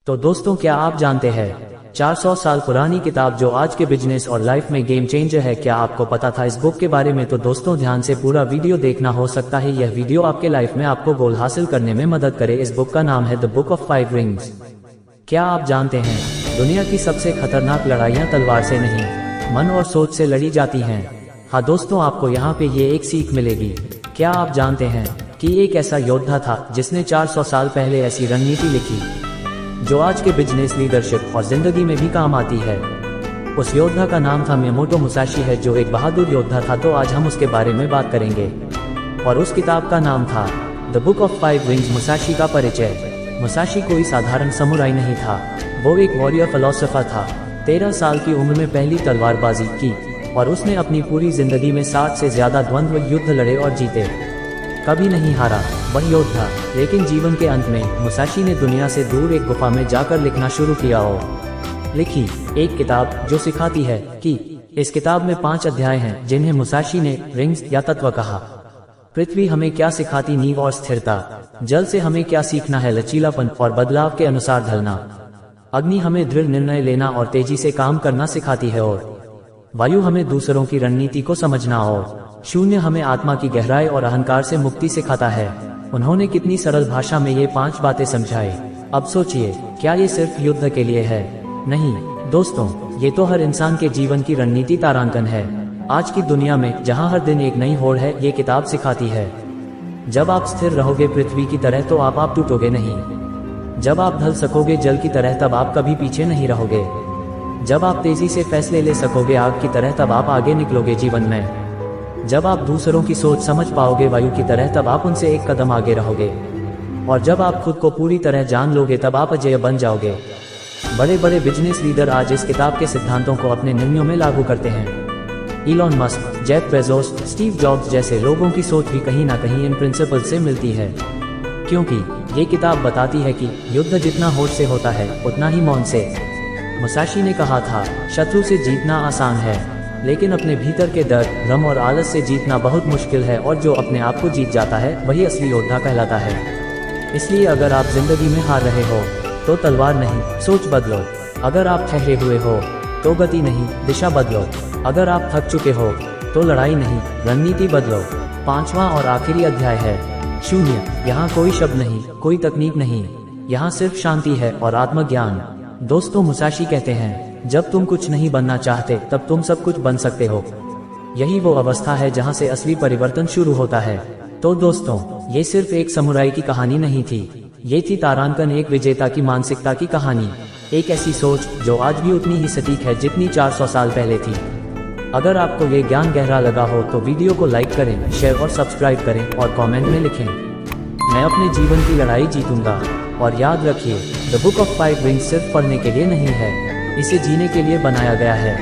तो दोस्तों, क्या आप जानते हैं 400 साल पुरानी किताब जो आज के बिजनेस और लाइफ में गेम चेंजर है? क्या आपको पता था इस बुक के बारे में? तो दोस्तों, ध्यान से पूरा वीडियो देखना, हो सकता है यह वीडियो आपके लाइफ में आपको गोल हासिल करने में मदद करे। इस बुक का नाम है द बुक ऑफ 5 रिंग्स। क्या आप जानते हैं दुनिया की सबसे खतरनाक लड़ाइयाँ तलवार से नहीं, मन और सोच से लड़ी जाती हैं। हाँ दोस्तों, आपको यहाँ पे ये एक सीख मिलेगी। क्या आप जानते हैं कि एक ऐसा योद्धा था जिसने 400 साल पहले ऐसी रणनीति लिखी जो आज के बिजनेस, लीडरशिप और जिंदगी में भी काम आती है। उस योद्धा का नाम था मियामोटो मुसाशी है, जो एक बहादुर योद्धा था। तो आज हम उसके बारे में बात करेंगे और उस किताब का नाम था the book of 5 rings. Musashi का परिचय। मुसाशी कोई साधारण समुराई नहीं था, वो एक वॉरियर फिलोसोफर था। 13 साल की उम्र में पहली तलवारबाजी की और उसने अपनी पूरी जिंदगी में 60 से ज्यादा द्वंद्व युद्ध लड़े और जीते। कभी नहीं हारा वह योद्धा। लेकिन जीवन के अंत में मुसाशी ने दुनिया से दूर एक गुफा में जाकर लिखना शुरू किया और लिखी एक किताब जो सिखाती है कि इस किताब में 5 अध्याय हैं जिन्हें मुसाशी ने रिंग्स या तत्व कहा। पृथ्वी हमें क्या सिखाती, नींव और स्थिरता। जल से हमें क्या सीखना है, लचीलापन और बदलाव के अनुसार ढलना। अग्नि हमें दृढ़ निर्णय लेना और तेजी से काम करना सिखाती है और वायु हमें दूसरों की रणनीति को समझना और शून्य हमें आत्मा की गहराई और अहंकार से मुक्ति सिखाता है। उन्होंने कितनी सरल भाषा में ये 5 बातें समझाई। अब सोचिए, क्या ये सिर्फ युद्ध के लिए है? नहीं दोस्तों, ये तो हर इंसान के जीवन की रणनीति तारांकन है। आज की दुनिया में जहां हर दिन एक नई होड़ है, ये किताब सिखाती है जब आप स्थिर रहोगे पृथ्वी की तरह तो आप टूटोगे नहीं। जब आप ढल सकोगे जल की तरह तब आप कभी पीछे नहीं रहोगे। जब आप तेजी से फैसले ले सकोगे आग की तरह तब आप आगे निकलोगे जीवन में। जब आप दूसरों की सोच समझ पाओगे वायु की तरह तब आप उनसे एक कदम आगे रहोगे। और जब आप खुद को पूरी तरह जान लोगे तब आप अजेय बन जाओगे। बड़े बड़े बिजनेस लीडर आज इस किताब के सिद्धांतों को अपने निर्णयों में लागू करते हैं। Elon Musk, Jeff Bezos, Steve jobs जैसे लोगों की सोच भी कहीं ना कहीं इन प्रिंसिपल से मिलती है, क्योंकि ये किताब बताती है कि युद्ध जितना होड़ से होता है उतना ही मौन से। मुसाशी ने कहा था, शत्रु से जीतना आसान है लेकिन अपने भीतर के डर, भ्रम और आलस से जीतना बहुत मुश्किल है। और जो अपने आप को जीत जाता है वही असली योद्धा कहलाता है। इसलिए अगर आप जिंदगी में हार रहे हो तो तलवार नहीं, सोच बदलो। अगर आप ठहरे हुए हो तो गति नहीं, दिशा बदलो। अगर आप थक चुके हो तो लड़ाई नहीं, रणनीति बदलो। 5वां और आखिरी अध्याय है शून्य। यहाँ कोई शब्द नहीं, कोई तकनीक नहीं, यहाँ सिर्फ शांति है और आत्मज्ञान। दोस्तों, मुसाशी कहते हैं, जब तुम कुछ नहीं बनना चाहते तब तुम सब कुछ बन सकते हो। यही वो अवस्था है जहाँ से असली परिवर्तन शुरू होता है। तो दोस्तों, ये सिर्फ एक समुराई की कहानी नहीं थी, ये थी तारांकन एक विजेता की मानसिकता की कहानी। एक ऐसी सोच जो आज भी उतनी ही सटीक है जितनी 400 साल पहले थी। अगर आपको ये ज्ञान गहरा लगा हो तो वीडियो को लाइक करें, शेयर और सब्सक्राइब करें और कमेंट में लिखें, मैं अपने जीवन की लड़ाई जीतूंगा। और याद रखिए, द बुक ऑफ 5 रिंग्स सिर्फ पढ़ने के लिए नहीं है, इसे जीने के लिए बनाया गया है।